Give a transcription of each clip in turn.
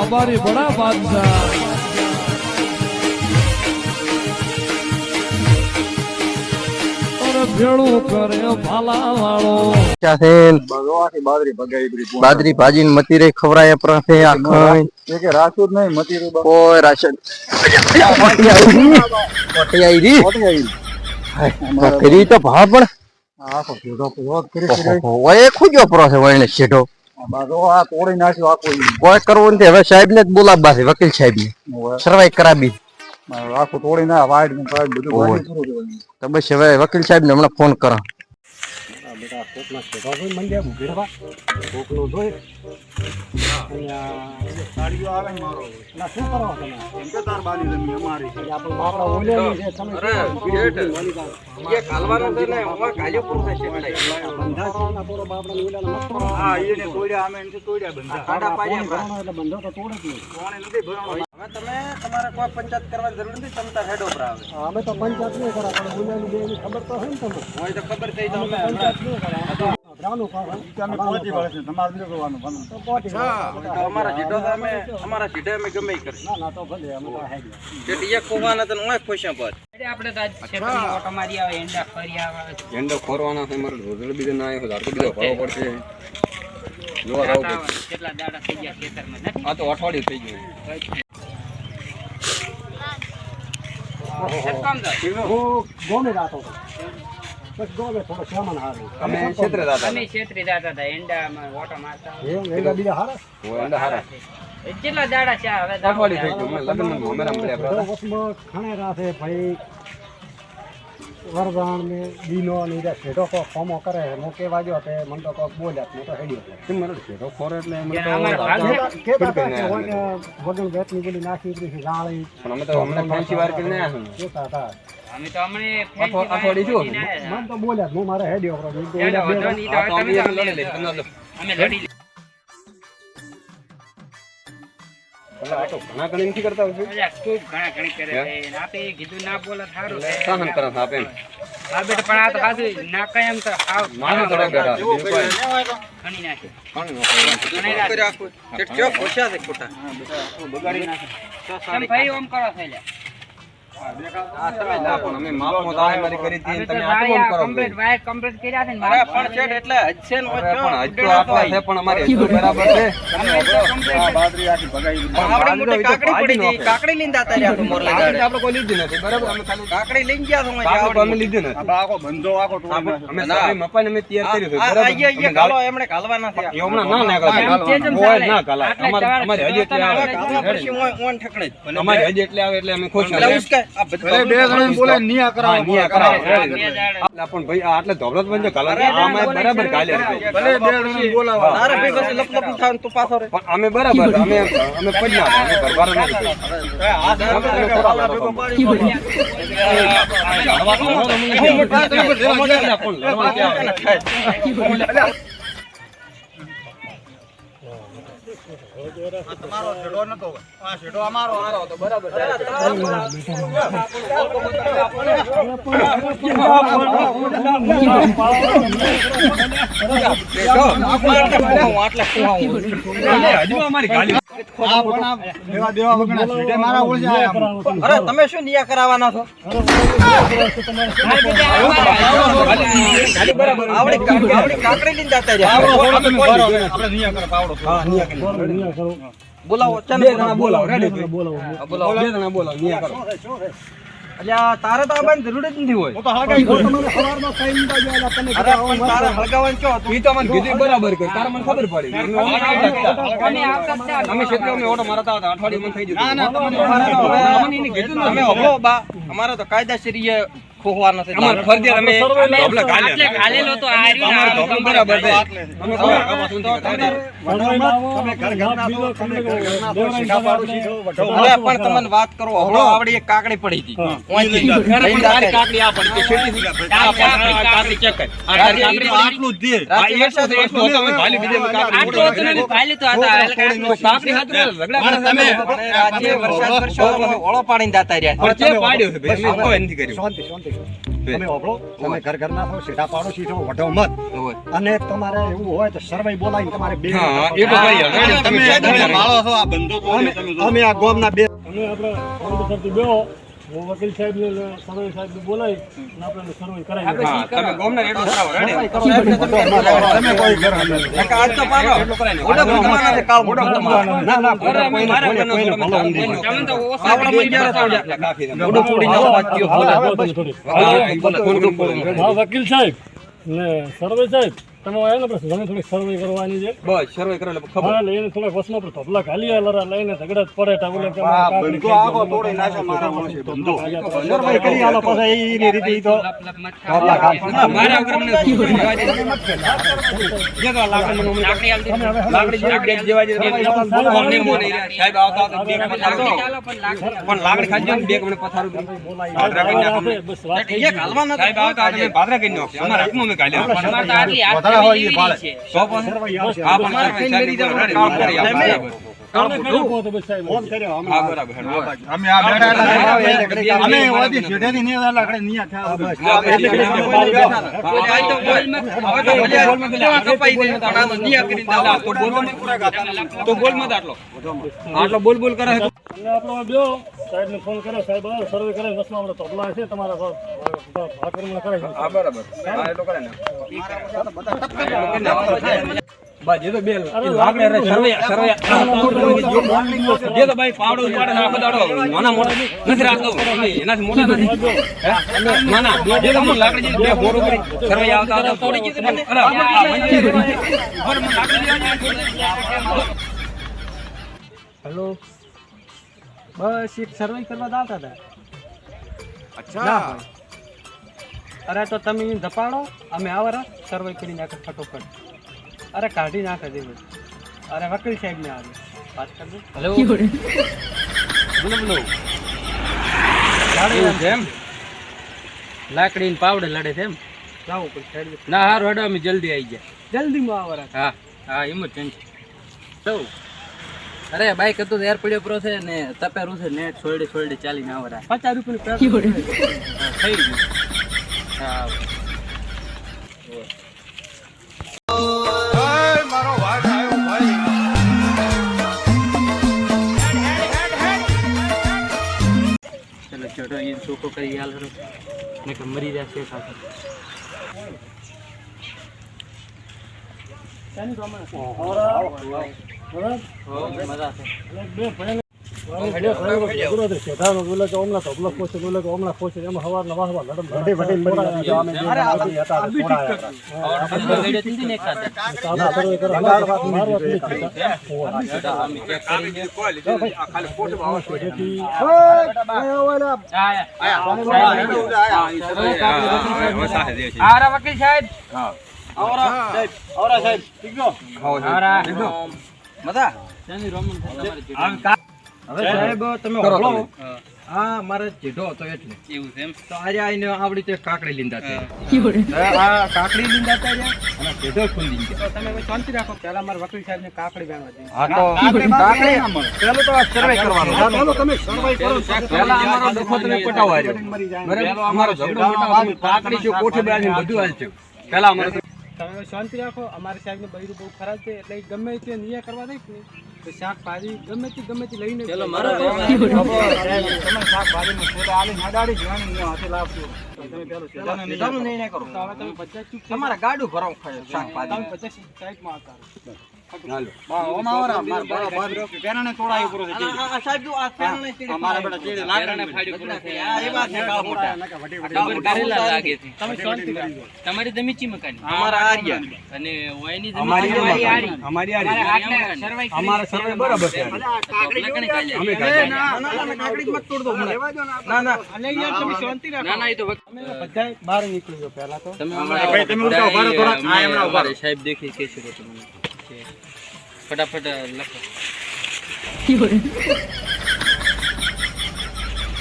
हमारी बड़ा बादशाह ભેળું કરે ભાલા વાળો બાદરી ભાજી મતી રહી ખવરાય પ્રસે આખઈ કે રાસુદ નહીં મતી રહી કોઈ રાશન મોટી આવી કરી તો ભાવ પણ આખો ભેડો વિરોધ કરી ઓય ખુજો પ્રોસે વળને શેઢો બાજો આ તોડી નાખ્યો આખો કોઈ કરવું ને હવે સાહેબ ને જ બોલાવવા છે વકીલ સાહેબ ને સરવાઈ કરાવી આખો તોડી ના વાઈડ ને બધું શરૂ કરવાનું તો બસ હવે વકીલ સાહેબ ને હમણાં ફોન કરો બેટા કોકના શેઢો જોઈ મંડ્યા ભેડવા કોકનો જોઈ અહીંયા સાડીઓ આવે ને મારો ના શું કરો તમે એમ કે તાર બાની જમીન અમારી આપણે બાપડા ઓલેની છે તમે અરે ગેટ એ કાલવાનો છે ને ઓવા કાલ્યો પૂરો થશે બંધા સોના પૂરો બાપડા ઓલેના મત કરો હા એને તોડ્યા અમે એને તોડ્યા બંધા કાડા પાડ્યા એટલે બંધો તો તોડે જ નહીં કોણે નથી ભરણો હવે તમે તમારે કોઈ પંચાયત કરવાની જરૂર નથી તમે તાર હેડ ઉપર આવે અમે તો પંચાયત નહીં કરા પણ ઓલેની બેની ખબર તો હોય ને તમને હોય તો ખબર થઈ તો અમે પંચાયત નહીં કરા રાનો કામ તમે પોતી વાળે છે તમારે ન કરવાનું બને તો પોતી તો અમારા જીડો તો અમે અમારા જીડે અમે ગમે કરશું ના તો ભલે અમે તો હેડ જેટી એક કોવાના તને ઓય ખોશ્યા પર આપણે તો ક્ષેત્રમાં ઓટો મારી આવે એંડા ફરી આવે એંડો ખોરવાના છે મારો રોજળ બીજો ના આવ્યો ધારકો બીજો ભાવ પડશે જોવા રાવ કેટલા દાડા થઈ ગયા ખેતરમાં નથી આ તો અઠવાડિયું થઈ ગયું સત્કામ દા હું ગોમે રાતો બસ ગોમે થોડો સામાન હારું અમે ક્ષેત્રે દાતા અમે ક્ષેત્રી દાતા હતા એંડામાં ઓટો મારતા એમ એલા બીજા હારા હોય એંડા હારા કેટલા દાડા છે હવે અઠવાડિયું થઈ ગયું લગ્નમાં અમારા મળ્યા તો વસમાં ખાણે રાસે ભાઈ વરદાન ને દીનો ને રે છેડો કો ફોમો કરે મો કે વાજો તે મન તો કો બોલ્યા મે તો હેડ્યો કેમ મારો છેડો ખોરે એટલે અમે કે વગન વેતની બોલી નાખી હતી ગાળી પણ અમે તો અમને ફાંસી વાર કરીને આવ્યા કે તાતા અમે તો અમને અઠવાડિયું જો મન તો બોલ્યા હું મારે હેડ્યો પ્રો અમે લડી આ તો ઘણા ઘણી નથી કરતા હોય ખૂબ ઘણા ઘણી કરે છે આપે કીધું ના બોલે સારું છે સહન કરે આપે એમ આ બેટા પણ આ તો સાચું ના કઈ એમ તો આવ માનો થોડો બેરા ઘણી નાખે કેટલો ખોશા છે ખોટા બગાડી નાખે તમે ભાઈ ઓમ કરો છે લે આ તમે ના પણ અમે માપમાં દાય મારી કરી હતી તમે આ કેમ કરો કમ્પ્લીટ વાયર કમ્પ્લીટ કર્યા છે ને અરે પણ છે એટલે હજશે ને પણ હજ તો આપવા છે પણ અમારી હજ બરાબર છે આ બાદરી આખી ભગાઈ આપડે મોટી કાકડી પડી હતી કાકડી લઈને દાતા રહ્યા તો મોરલે ગાડે આપણે કોઈ લીધી નથી બરાબર અમે ખાલી કાકડી લઈને ગયા તો અમે લીધી નથી આ બાકો બંધો આકો ટોળી અમે સારી મપાને અમે તૈયાર કર્યું છે બરાબર અહીંયા ગાલો એમણે ગાલવાના છે હમણાં ના કાલા ના કાલા અમારી હજ એટલે આવે ઓન ઠકડે અમારી હજ એટલે આવે એટલે અમે ખુશ છીએ બે જણ બોલે નિયા કરાવો નિયા કરાવો પણ ભાઈ આ એટલે ધોબળત બંધ કાલા આમાં બરાબર કાલે ભલે બે જણ બોલાવો તારે ભઈ પછી લપ લપ થાન તું પાછો રે પણ અમે બરાબર અમે પજના અમે ઘરવાળા નથી તમારો છેડો નતો આ છેડો અમારો તો બરાબર અરે તમે શું નિયા કરાવવાના છો આવડી કાકડી લઈને જાતા રહ્યા બોલાવો ચાલ બે જણા બોલાવો રેડી બોલાવો બે જણા બોલાવો નિયા કરો અલ્યા તારે તો આવવાની જરૂર જ નથી હોય તો હગાઈ ગો તમને સવારમાં કઈ નતા ગયા તને અરે પણ તારે હળગાવવાનું ક્યો હતું ઈ તો મને કીધું બરાબર કર તારે મને ખબર પડી અમે ક્ષેત્રમાં ઓટો મારતા હતા અઠવાડિયું મન થઈ ગયું ના અમને એને કીધું તમે હળો બા અમારે તો કાયદાશરીય ખોવાનો છે અમાર ફરજિયાત અમે ધોબલા એટલે ગાલેલો તો આ રહ્યું અમાર ધોબલા બરાબર છે અમે ખબર કપાસું તમે ઘર ઘરના છો તમે ઘર ઘરના છો સીધા પાડો સીધો વઢો અરે પણ તમને વાત કરો હળો આવડી એક કાકડી પડી હતી ઓંથી કાકડી આ પડી કે છેટી કાકડી ચેક કર આ કાકડી આટલું જ દે આ એકસો તો એકસો અમે ભાલી બીજે આટલો તો નથી ભાલી તો હતા કાકડી હાથ રગડા તમે આજે વરસાદ વરસાદ ઓળો પાડીને દાતા રહ્યા પણ જે પાડ્યો છે ભાઈ અમે કોઈ નથી કર્યું શાંતિ શાંતિ તમે વાપરો, તમે ઘર ઘર ના થાવ, સીધા પાડોશી છો, વઢો મત. અને તમારે એવું હોય તો સર્વે બોલાવીને તમારે બે અમે આ ગામના બે અમે આપણે કોર્ટ પરથી બેહો, હું વકીલ સાહેબ ને સર્વે સાહેબ ને બોલાવી અને આપણે સર્વે કરાવી તમે ગોમના એટલું કરાવો રેડી તમે કોઈ ઘર આજ તો પાડો ઓડો ભગવાન છે કાળ મોટો ના ના કોઈને ભલો ઊંધી આપણે મળી ગયા થોડા કાફી ઓડો ફોડીને વાક્યો હા વકીલ સાહેબ ને સર્વે સાહેબ તમે આવ્યા ને પછી મને થોડી સર્વે કરવાની છે. બસ સર્વે કરો એટલે ખબર હા લઈને થોડા વસમાં પર ધોપલા ખાલી લરા લઈને ઝઘડા જ પડે ટાવલે કે બંધો આગો તોડી નાખ્યો મારા માણસે બંધો સર્વે કરી આલો પછી ઈની રીતે ઈ તો આપલા કામ મારા વગર મને જે તો લાકડી જેવી જેવા જે મોને મોને સાહેબ આવતા આવતા બેગ પથારો પણ લાકડી ખાજો ને બેગ મને પથારો ભાદરા કરી નાખો બસ વાત થઈ એક હાલવા ન સાહેબ આવતા તમે ભાદરા કરી નાખો અમારા હાથમાં મેં કાઢ્યા વધારે હોય ઈ ભાળે સર્વે આ પણ સાહેબ કામ કરી તમને કર્યો પોતે બસ સાહેબ ફોન કર્યો હા બરાબર અમે આ બેઠા અમે ઓદી સીધેથી ની લાકડે નિયા થયા બસ તો બોલ મત આટલો બોલ બોલ કરે અને આપણો બેહો સાહેબ ને ફોન કર્યો, સાહેબ આવે સર્વે કરે વસમાં આપણે ધોપલા છે તમારા ભાગરમાં કરાવી હા બરાબર હા એટલો કરે ને બસ એ તો બે લાકડે રે સર્વે જે તો ભાઈ પાવડો ઉપાડે આખો દાડો નાના મોટા નથી રાખતો એનાથી મોટા નથી નાના જે તો મને લાકડી બે બોર ઉપર સર્વે આવતા આવતા તોડી કીધું મને હેલો બસ એક સર્વે કરવા આવતા હતા. અચ્છા અરે તો તમે ધપાડો અમે આવરા સર્વે કરી નાખે ફટોફટ. અરે કાઢી નાખે દેવું. અરે વકીલ સાહેબ ને આવે વાત કરજો. હેલો બોલો બોલો એમ લાકડી ને પાવડે લડે છે એમ જાઓ કોઈ સાહેબ ના હારું હેડો અમે જલ્દી આવી ગયા જલ્દી માં આવરા. હા હા ઇમરજન્સી તો અરે બાઈક હતું તો એર પડ્યો પ્રો છે ને તપેરું છે નેટ છોડી ચાલીને આવરા 50 રૂપિયાનું થઈ ગયું હા ચલો છોડો એ ચોખ્ખો કરી હાલ હરો ને કે મરી જશે ખાતર ચાની પ્રમાણે આવરા બરાબર મજા છે બે ભણે પૂરો તો શેઠાનો બોલે કે ઓમલા ધોપલો ખોશે બોલે કે ઓમલા ખોશે એમાં હવારના વાહવા લડમ વઢી વઢી મરી ગયા અમે બે હતા વિડિયો તીન એક સાથે સાદા સર્વે કરવા મારવા નથી ખાલી ફોટો આવે તેથી આરા વકીલ સાહેબ આવરા સાહેબ ઠીક છો આરા મજા ચાની રોમન હવે સાહેબ તમે હોળો હા મારે જેઠો હતો એટલે એવું છે એમ તો આજે આઈને આવડી તે કાકડી લીંદા છે આ કાકડી લીંદા છે અને જેઠો ખુંદી છે તો તમે હવે શાંતિ રાખો પહેલા મારા વકીલ સાહેબ ને કાકડી વેણવા દે હા તો કાકડી પેલો તો સર્વે કરવાનો ચાલો તમે સર્વે કરો પહેલા અમારો દુખો તમે પટાવા આવ્યો બરાબર અમારો ઝઘડો મોટો કાકડી જો કોઠે બેસીને બધું હાલ છે પહેલા અમારો તમે શાંતિ રાખો. અમારે સાહેબ ને બૈરું બહુ ખરાબ છે એટલે ગમે તે નિયા કરવા દઈશ ને તો શાકભાજી ગમે તે લઈને ચલો મારો તમે શાકભાજી નું છેડા આલી નાડાડી જવાની હું હાથે લાવશું તમે પેલો છેડાનો નહીં કરો તો હવે તમે 50 ચૂક તમારા ગાડું ભરાવ ખાય શાકભાજી તમે 50 સાઈડમાં આવતા રહો. પેરાને તોડાયું પૂરો થઈ ગયું. આ સાહેબ જો આ પેન ને સીડી અમારા બેટા ચેડે લાકડાને ફાડ્યું પૂરો થઈ ગયું. એ વાત છે કાળ મોટા કરેલા લાગે છે તમે શાંતિ રાખો. તમારી જમીચી મકાન અમારા આર્યા અને ઓયની અમારી જમીન અમારી અમારા સર્વે બરાબર છે અમે કાકડી મત તોડ દો ના ના અને યાર તમે શાંતિ રાખો. ના ના એ તો તમે બધાય બહાર નીકળી જાઓ પહેલા તો. તમે ભાઈ, તમે ઉઠો, ઉભા રહો થોડા. હા, એમના ઉભા રહો. સાહેબ દેખી કે છે તમને ફટાફટ લખો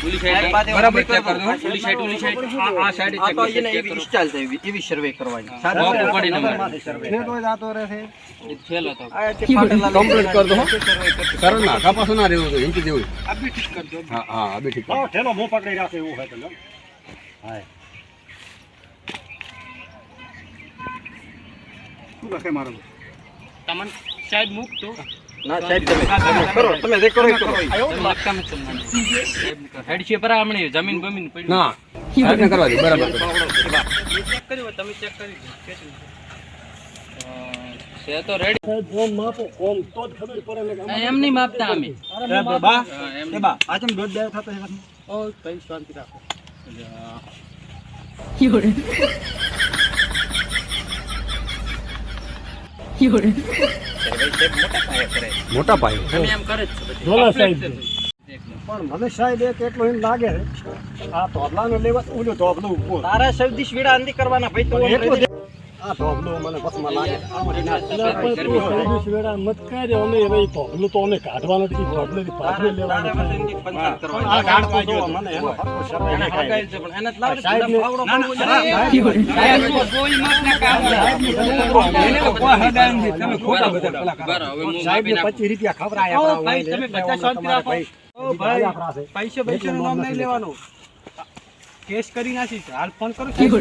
ઓલી સાઈડ બરાબર ચેક કરજો ઓલી સાઈડ આ સાઈડ આ તો એને એવી સ્ટાઇલ છે એવી સર્વે કરવાની બોપ પડે નંબર ખેતો જાતો રહેશે. એ થેલો તો આ તે પાટેલા કમ્પ્લીટ કર દો કરો ના કપાસ ના રહેવું જોઈએ ઇંચી જેવું આ બી ઠીક કરજો. હા હા અભી ઠીક ઠેલો મોં પકડી રાખે એવું હોય તો લો. હા શું લખે મારું તમને સાહેબ મૂકતો ના સાહેબ તમે કરો તમે જે કરો એ કરો લખતા નથી તમને હેડ છે પર હમણે જમીન બમીન પડી ના સાહેબને કરવા દે બરાબર ચેક કર્યો તમે ચેક કરી છે તો રેડી એમ નહીં માપતા અમે બા એ બા આ ચમ દોડ દે થતો હે ઓ ભાઈ શાંતિ રાખો મોટા પાયે અમે એમ કરે જ છે બધું. પણ મને સાહેબ એક એટલું એમ લાગે આ ધોબલાનો લેવા ઓલું ધોબલું ઉપર તારા સૌથી વેડા અંધી કરવાના ભાઈ તો એટલું આ ધોબલું મને બસમાં લાગે આ મને ના તારે વસે અંધી પંચાયત કરવાની. આ કાઢવા જો મને એનો હક્કો શરમ એને દેખાય. હગાઈ છે પણ એને જ લાવડે સાહેબ ને- ફાવડો ના, પડવો ના, જોઈએ. સાહેબ તો કોઈ મત ના કામ એને તો કોઈ હદાય નથી તમે ખોટા બધા પેલા કરો. બરાબર હવે હું સાહેબ ને માપી નાખું. 25 રૂપિયા ખવડાય ઓ આપણા ભાઈ, વાંહે. તમે એટલે બધા શાંતિ તમારે રાખો. ભાઈ, ઓ ભાઈ, આપણા છે. પૈસાનું નામ નહીં લેવાનું કેસ કરી નાખીશ હાલ ફોન કરો સાહેબ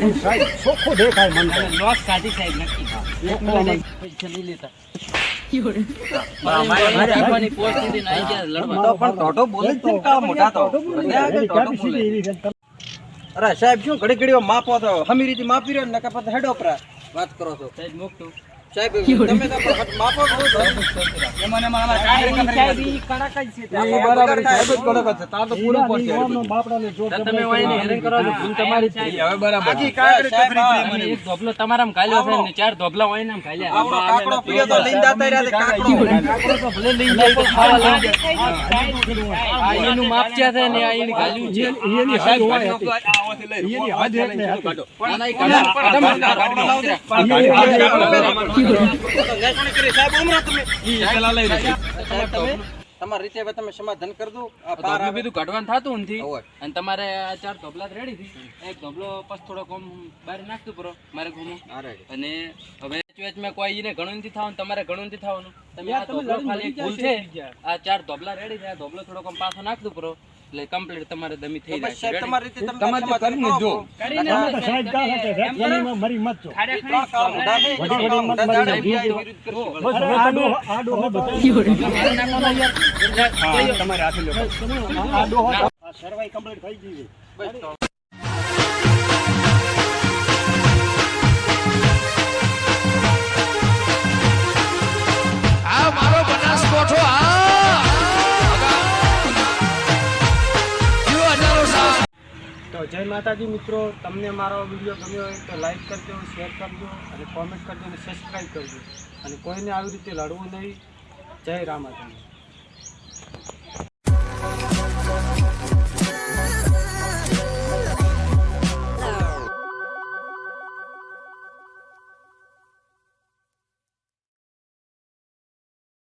ચોખ્ખું દેખાય મને તો. લોસ કાઢી સાહેબ નક્કી પૈસા નહીં લેતા મારે આપવાની પરિસ્થિતિ નહીં ગયા લડવા તો પણ ટોટો બોલે જ છે ને કાં મોટા તો. બધે આગળ ટોટો બોલે. અરે સાહેબ શું ઘડી ઘડી માપો તો હમી રીતે માપી રહ્યો ને નકર પછી હેડો પરા વાત કરો છો સાહેબ મોકતું સાહેબ તમે તો પણ માપો કરો તો એમાં ને એમાં અમારે કાંઈ કરી સાહેબ ઈ કડક જ છે એ બરાબર છે, સાહેબ જ કડક જ છે. તાર તો પૂરું પડશે આ બધું. તમે વાયને હેરાન કરો છો ભૂલ તમારી જ છે. હવે બરાબર આખી કાકડી સાહેબ, કકરી આ થઈ મને. એક ધોબલો તમારામાં ઘાલ્યો છે ને 4 ધોબલા વાયને આમ ઘાલ્યા આવડો કાકડો પીયો તો લઈને જાતા રહ્યા તે કાકડો કાકડો તો ભલે લઈ જાય તો ખાવા લઈ જાય આ એનું માપ છે ને આ એની ઘાલ્યું છે સાહેબ, ગાડીનો તો આ આવાથી લઈ. કાઢો. ના, ના, ઈ કાઢો. નેસણી કરી સાહેબ ઉમરા તમે પેલા લઈ લે. સાહેબ તમે તમારી રીતે હવે તમે સમાધાન કરી દો આ પાર ધોબલું આવે બીજું કાઢવાનું થતું નથી હોય. અને તમારે આ 4 ધોબલા રેડી થી એક ધોબલો પછી થોડો કોમ બહાર નાખતું પરો મારે ઘૂમો અરે અને હવે વેચમાં કોઈ ઈને ઘણું નથી થવાનું તમારે ઘણું નથી થવાનું તમે આ ધોબલો ખાલી એક ભૂલ છે આ 4 ધોબલા રેડી છે આ ધોબલો થોડો કોમ પાછો નાખતું પરો એટલે કમ્પ્લીટ તમારે દમી થઈ તો બસ સાહેબ જશે તમારી રીતે તમે તમારે જે સમાધાન કરવું કરો. જો. કરીને સાહેબ કહે છે કે રેતીમાં મરી મત છો. ત્રણ કામ ઊંધા થઈ ગયા. ત્રણ કામ ઊંધા જાડે બીજા વિરુદ્ધ કરશું. બસ હવે આડો તમારે હાથે લો. આડો આ સર્વાઈ કમ્પ્લીટ થઈ ગઈ છે. બસ તો. આ મારો બનાસકોઠો તો જય માતાજી મિત્રો તમને મારો વિડીયો ગમ્યો હોય તો લાઈક કરજો શેર કરજો અને કોમેન્ટ કરજો અને સબસ્ક્રાઈબ કરજો અને કોઈને આવી રીતે લડવું નહીં જય રામાધન